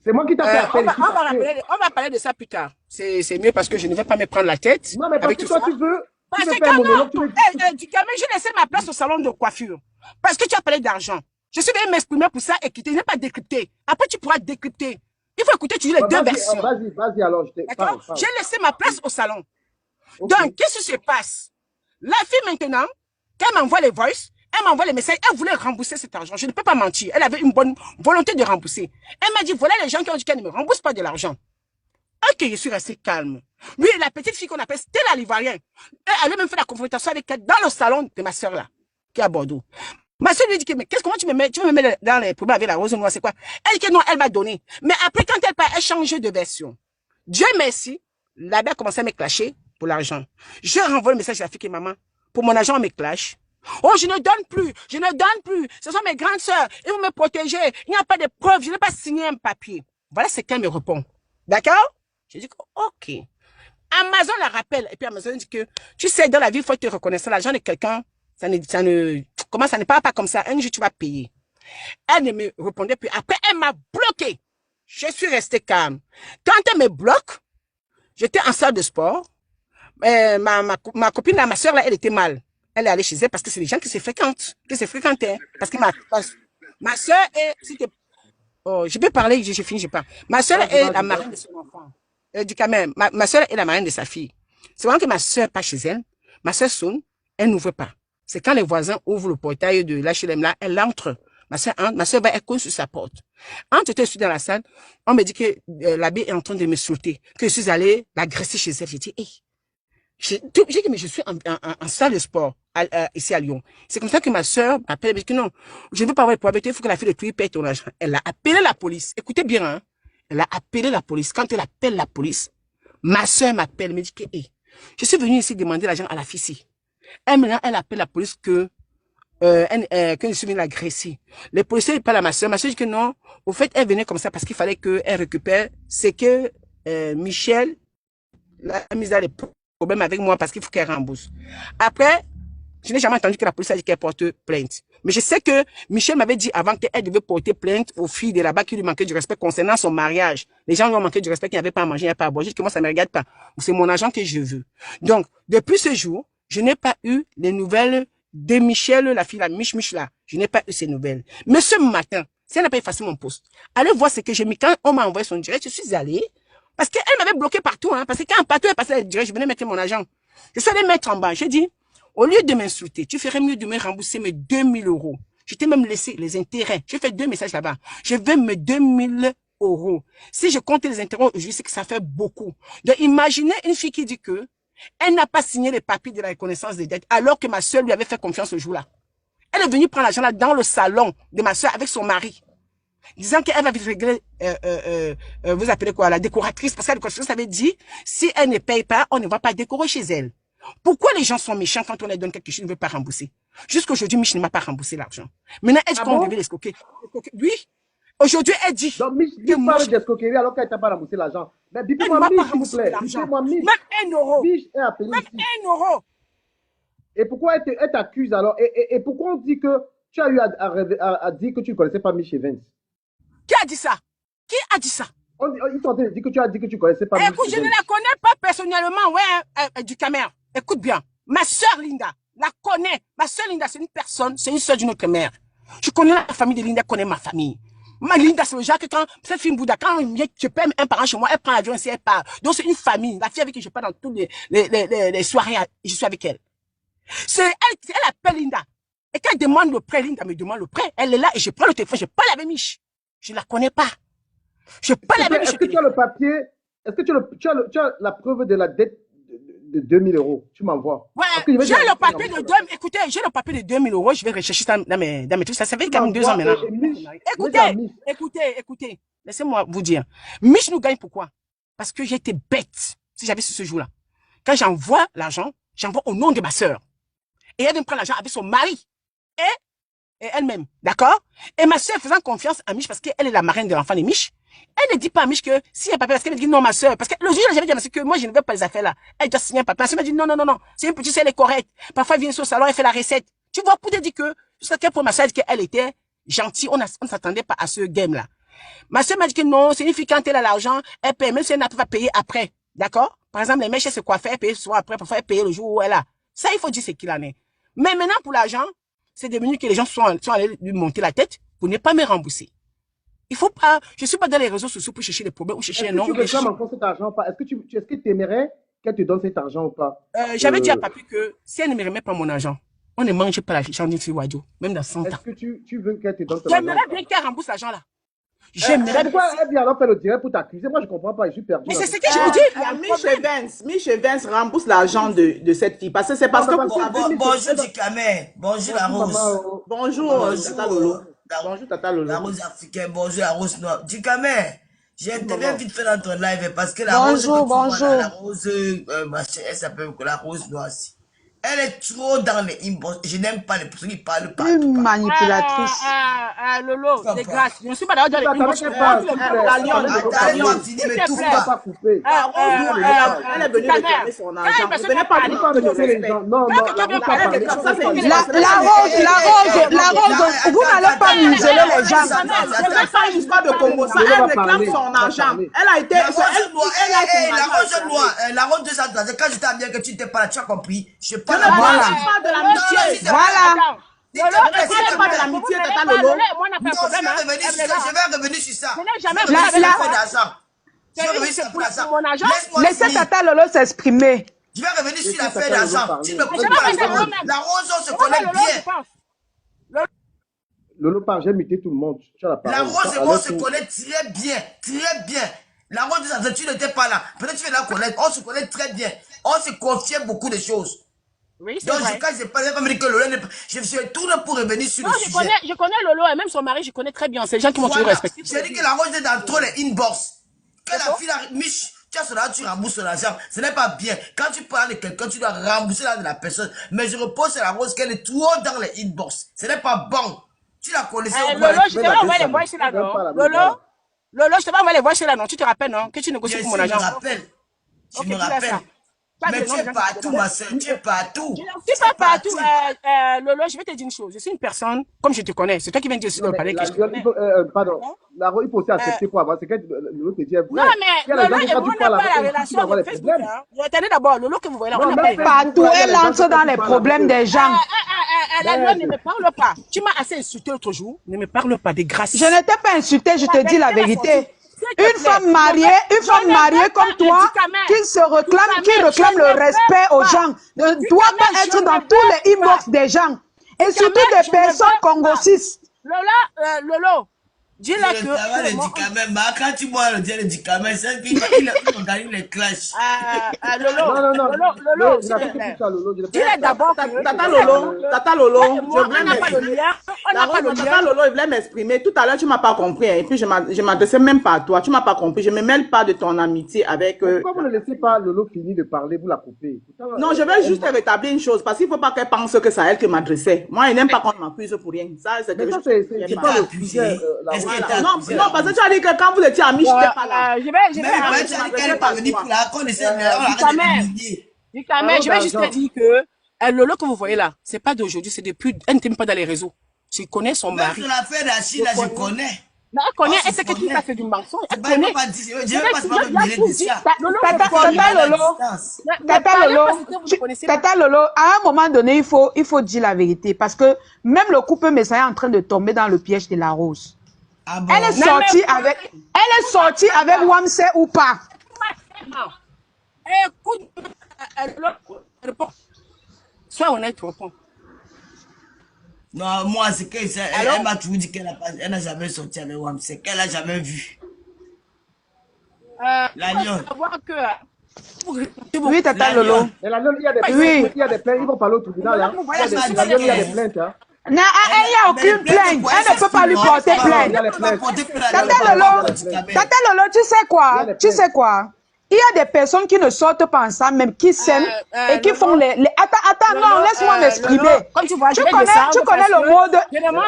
C'est moi qui t'ai fait appel. On va parler de ça plus tard. C'est mieux parce que je ne vais pas me prendre la tête. Non, mais parce que toi, tu veux. Parce que quand du calme, j'ai laissé ma place au salon de coiffure. Parce que tu as parlé d'argent. Je suis venu m'exprimer pour ça et quitter. Je n'ai pas décrypté. Après, tu pourras décrypter. Il faut écouter toujours les deux versions. Vas-y alors, je t'ai parlé. J'ai laissé ma place au salon. Donc, qu'est-ce qui se passe? La fille maintenant, quand elle m'envoie les voices, elle m'envoie les messages, elle voulait rembourser cet argent. Je ne peux pas mentir. Elle avait une bonne volonté de rembourser. Elle m'a dit, voilà les gens qui ont dit qu'elle ne me rembourse pas de l'argent. Ok, je suis resté calme. Oui, la petite fille qu'on appelle Stella l'Ivoirien, elle a même fait la confrontation avec elle dans le salon de ma soeur là, qui est à Bordeaux. Ma soeur lui dit que, mais comment tu me mets dans les problèmes avec la rose noire, c'est quoi? Elle dit que non, elle m'a donné. Mais après, quand elle part, elle change de version. Dieu merci, l'abbé a commencé à me clasher pour l'argent. Je renvoie le message à la fille qui est maman. Pour mon argent, on me clash. Oh, je ne donne plus. Ce sont mes grandes sœurs. Ils vont me protéger. Il n'y a pas de preuves. Je n'ai pas signé un papier. Voilà ce qu'elle me répond. D'accord? J'ai dit, ok. Amazon la rappelle. Et puis Amazon dit que, tu sais, dans la vie, il faut être reconnaissant. L'argent de quelqu'un, comment ça ne part pas comme ça. Un jour, tu vas payer. Elle ne me répondait plus. Après, elle m'a bloqué. Je suis resté calme. Quand elle me bloque, j'étais en salle de sport. Ma copine, là, ma soeur, là, elle était mal. Elle est allée chez elle parce que c'est des gens qui se fréquentent, qui se fréquentaient. Parce que ma soeur est, oh, je peux parler, je finis, je parle. Ma soeur est la marraine de son enfant. Du quand même, ma soeur est la marraine de sa fille. C'est vraiment que ma soeur pas chez elle. Ma soeur sonne, elle n'ouvre pas. C'est quand les voisins ouvrent le portail de l'HLM là, elle entre. Ma soeur entre, ma soeur va, elle cogne sur sa porte. Quand j'étais dans la salle, on me dit que l'abbé est en train de me sauter, que je suis allée l'agresser chez elle. J'ai dit, hey. J'ai dit, mais je suis en salle de sport ici à Lyon. C'est comme ça que ma soeur m'appelle, elle me dit que non, je ne veux pas avoir les probabilités, il faut que la fille de Tui paye ton argent. Elle a appelé la police. Écoutez bien, hein. Elle a appelé la police. Quand elle appelle la police, ma soeur m'appelle, me dit que, hey, je suis venue ici demander l'argent à la fille ici. Maintenant, elle appelle la police que je suis venue l'agresser. Les policiers parlent à ma soeur. Ma soeur dit que non. Au fait, elle venait comme ça parce qu'il fallait qu'elle récupère. C'est que Michel a mis dans les problèmes avec moi parce qu'il faut qu'elle rembourse. Après, je n'ai jamais entendu que la police a dit qu'elle porte plainte. Mais je sais que Michel m'avait dit avant qu'elle devait porter plainte aux filles de là-bas qui lui manquaient du respect concernant son mariage. Les gens lui ont manqué du respect, qui n'avaient pas à manger, qui n'avaient pas à boire. Je dis que moi, ça ne me regarde pas. C'est mon argent que je veux. Donc, depuis ce jour, je n'ai pas eu les nouvelles de Michel, la fille, la Mich là. Je n'ai pas eu ces nouvelles. Mais ce matin, si elle n'a pas effacé mon poste, allez voir ce que j'ai mis. Quand on m'a envoyé son direct, je suis allée. Parce qu'elle m'avait bloqué partout, hein. Parce que quand partout elle passait le direct, je venais mettre mon argent. Je suis allée mettre en bas. J'ai dit, au lieu de m'insulter, tu ferais mieux de me rembourser mes 2000 euros. Je t'ai même laissé les intérêts. J'ai fait 2 messages là-bas. Je veux mes 2000 euros. Si je compte les intérêts, je sais que ça fait beaucoup. Donc, imaginez une fille qui dit que elle n'a pas signé les papiers de la reconnaissance des dettes alors que ma soeur lui avait fait confiance ce jour-là. Elle est venue prendre l'argent là dans le salon de ma soeur avec son mari. Disant qu'elle va régler, vous appelez quoi, la décoratrice, parce que la décoratrice avait dit, si elle ne paye pas, on ne va pas décorer chez elle. Pourquoi les gens sont méchants quand on leur donne quelque chose, ils ne veulent pas rembourser? Jusqu'aujourd'hui, Mich ne m'a pas remboursé l'argent. Maintenant, est-ce qu'on devait l'escroquer? Oui. Aujourd'hui, elle dit. Donc, Mich parle d'escroquerie alors qu'elle t'a pas remboursé l'argent. Mais dites-moi, Mich, s'il vous plaît. Même 1 euro. Mich est appelé même ici. 1 euro. Et pourquoi elle t'accuse alors? Et pourquoi on dit que tu as eu à dire que tu ne connaissais pas Mich Evans? Qui a dit ça? Qui a dit ça? Ils sont en train de dire que tu as dit que tu ne connaissais pas Mich Evans. Écoute, je ne la connais pas personnellement, ouais, du Cameroun. Écoute bien. Ma soeur Linda la connaît. Ma soeur Linda, c'est une personne, c'est une soeur d'une autre mère. Je connais la famille de Linda, connaît ma famille. Ma Linda, c'est le genre que quand cette fille Bouddha, quand je paie un parent chez moi, elle prend l'avion et elle part. Donc c'est une famille. La fille avec qui je pars dans toutes les soirées, je suis avec elle. C'est elle appelle Linda. Et quand elle demande le prêt, Linda me demande le prêt. Elle est là et je prends le téléphone, je parle avec Mich. Je la connais pas. Je parle avec Mich. Est-ce que tu as le papier? Est-ce que tu as la preuve de la dette de 2000 euros? Tu m'envoies. Ouais, j'ai le papier de 2000. Écoutez, j'ai le papier de 2000 euros. Je vais rechercher ça dans mes trucs. Ça fait quand même 2 ans maintenant. Écoutez. Laissez-moi vous dire. Mich nous gagne pourquoi? Parce que j'étais bête. Si j'avais ce jour-là. Quand j'envoie l'argent, j'envoie au nom de ma soeur. Et elle vient prendre l'argent avec son mari. Et elle-même. D'accord? Et ma soeur faisant confiance à Mich parce qu'elle est la marraine de l'enfant de Mich. Elle ne dit pas à Mich que si elle papier, parce qu'elle me dit non, ma soeur. Parce que le jour, j'avais dit que moi, je ne veux pas les affaires là. Elle doit signer un papier. Ma soeur m'a dit non. C'est une petite, elle est correcte. Parfois, elle vient sur le salon, elle fait la recette. Tu vois, pour te dire que, jusqu'à quel point ma soeur a dit qu'elle était gentille, on ne s'attendait pas à ce game-là. Ma soeur m'a dit que non, c'est une fille quand elle a l'argent, elle paye, même si elle n'a pas payé après. D'accord? Par exemple, les mèches, elles se coiffaient, elles payaient souvent après, parfois elle payait le jour où elle a. Ça, il faut dire ce qu'il en est. Mais maintenant, pour l'argent, c'est devenu que les gens sont allés lui monter la tête pour ne pas me rembourser. Il faut pas, je suis pas dans les réseaux sociaux pour chercher des problèmes ou chercher un nom. Est-ce que tu réclames encore cet argent ou pas? Est-ce que tu aimerais qu'elle te donne cet argent ou pas? J'avais dit à Papi que si elle ne me remet pas mon argent, on ne mange pas l'argent d'une fille Wadio, même dans 100 ans. Est-ce que tu veux qu'elle te donne ton argent? J'aimerais bien qu'elle rembourse l'argent là. J'aimerais bien. Pourquoi elle vient alors faire le direct pour t'accuser? Moi, je comprends pas, je suis perdu. Mais c'est ce que je vous dis. Mich Evans rembourse l'argent de cette fille. Parce que c'est parce que bonjour Dikame. Bonjour la Rose. Bonjour Tata Lolo. Bonjour Tata Lolo. La Rose africaine, bonjour la Rose noire. Dikame, j'interviens vite fait dans ton live parce que la Rose. Bonjour. La Rose, elle s'appelle la Rose noire aussi. Elle est trop dans les inbox. Je n'aime pas les personnes qui parlent pas. Une manipulatrice. Lolo, Comprends de pas. grâce. Je ne suis pas d'accord dans les inbox. La lionne. Attends-moi, Fini, mais tout On va pas. pas couper. Elle est venue réclamer son argent. Vous venez pas On va pas menacer les gens. Non, non, la route pas parler. La rose, vous n'allez pas museler les gens. C'est pas une histoire de Congo, ça. Elle réclame son argent. Elle a été. La rose noire, la rose de ça, quand j'étais à bien que tu n'étais pas là, tu as compris. Je sais pas la Voilà. pas de l'amitié. Voilà. Lolo, c'est pas de l'amitié, Tata Lolo. Moi, on a Non, pas de problème. je vais revenir sur ça. Je n'ai jamais Je vais fait faire d'argent. Je vais revenir sur pour l'argent. mon argent. Laisse-moi Laissez finir. Tata Lolo s'exprimer. Je vais revenir sur l'affaire Tata Lolo d'argent. parler. Tu ne me Je poses vais pas rester la Lolo rose. même. La rose, on se Moi, connaît Lolo, bien. je pense. Lolo parle, j'ai muté tout le monde. Tu as la parole. La rose et moi, on Laisse se tout. connaît très bien. Très bien. La rose de ça, tu n'étais pas là. Peut-être que tu vas la connaître. On se connaît très bien. On se confiait beaucoup de choses. Oui, c'est Donc, vrai. quand je parle, pas me dire que Lolo n'est pas. Je suis tourné pour revenir sur Non, le je sujet. connais Lolo et même son mari, je connais très bien. C'est les gens qui m'ont toujours Voilà. respecté. J'ai dit que la rose est dans trop les inbox. Quand la fille a Mich, tu as son argent, tu rembourses son argent. Ce n'est pas bien. Quand tu parles de quelqu'un, tu dois rembourser l'argent de la personne. Mais je repose sur la rose qu'elle est trop dans les inbox. Ce n'est pas bon. Tu la connaissais au moins. Lolo, je t'ai pas envoyé les voix ici là, non? Lolo, je t'ai pas envoyé les voix ici là, non? Tu te rappelles, non? Que tu négocies pour mon argent. Je me rappelle. Je Ok, me tu laisses rappelle. ça. Pas Mais de tu nom, es gens partout, qui- ma soeur. Tu es partout. Tu es pas partout. Lolo, je vais te dire une chose. Je suis une personne, comme je te connais. C'est toi qui viens de dire dans le palais que je te connais. Pardon. La rose, il faut aussi accepter pour avoir. C'est que Lolo te dit. Non, mais Lolo et moi, on n'a pas la relation de Facebook. Hein. Attendez d'abord, Lolo que vous voyez là, on n'a pas les Partout, elle entre dans les problèmes des gens. La loi ne me parle pas. Tu m'as assez insulté l'autre jour. Ne me parle pas de grâce. Je ne t'ai pas insulté, je te dis la vérité. Une femme mariée comme toi, qui réclame le respect aux gens, ne doit pas être dans tous les inbox des gens. Et surtout des personnes congolaises. Lolo, dis-le Le que. travail de Dicamé, quand tu vois le dieu de Dicamé, c'est qu'il organise les clashs. Lolo, s'il te plaît. Dis-le d'abord que. Tata Lolo, On n'a pas le lien. On n'a pas le Tata lien. Lolo, il voulait m'exprimer. Tout à l'heure, tu m'as pas compris. Hein. Et puis, je m'adressais même pas à toi. Tu m'as pas compris. Je me mêle pas de ton amitié avec... Pourquoi vous ne laissez pas Lolo finir de parler, vous la coupez? Non, je vais juste rétablir une chose. Parce qu'il faut pas qu'elle pense que c'est à elle qui m'adressait. Moi, il n'aime pas qu'on m'accuse pour rien. Ça, c'est Mais quelque ça, chose. c'est pas le sujet. Est-ce qu'elle t'a accusé? Non, parce que tu as dit que quand vous étiez amis, je n'étais pas là. Je vais. Mais tu as dit qu'elle n'est pas venue pour la connaissance. On arrête de l'humilier. Je vais juste te dire que Lolo que vous voyez là, c'est pas d'aujourd'hui, c'est depuis. Elle n'était même pas dans les réseaux. Tu connais son Même mari. sur l'affaire d'Achille, là, je connais. Mais elle connaît, Oh, elle sait que je tout ça connais. c'est du mensonge. Elle Je ne connaît. vais pas dire, je ne vais pas se mêler de ça. Tata Lolo, à un moment donné, il faut dire la vérité. Parce que même le couple Messiah est en train de tomber dans le piège de la rose. Ah bon? Elle est sortie avec Wamse ou pas? Écoute, réponds. Sois honnête, réponds. Non, moi, c'est que elle m'a toujours dit qu'elle n'a jamais sorti avec Wam. C'est qu'elle n'a jamais vu. La lionne. Oui, Tata Lolo. Mais la lionne, il y a des plaintes. Il y a des plaintes. Ils vont parler au tribunal. Hein. La lionne, il y a des plaintes. Hein. Non, il n'y a aucune plainte. Elle ne peut pas lui porter plainte. Tata Lolo, tu sais quoi? Il y a des personnes qui ne sortent pas ensemble, même qui s'aiment et qui font les... Attends, non, laisse-moi m'exprimer. Tu connais le mode...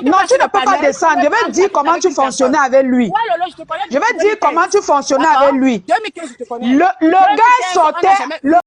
Non, tu ne peux pas descendre. Je vais dire comment tu fonctionnais avec lui. Je vais dire comment tu fonctionnais avec lui. Le gars sortait...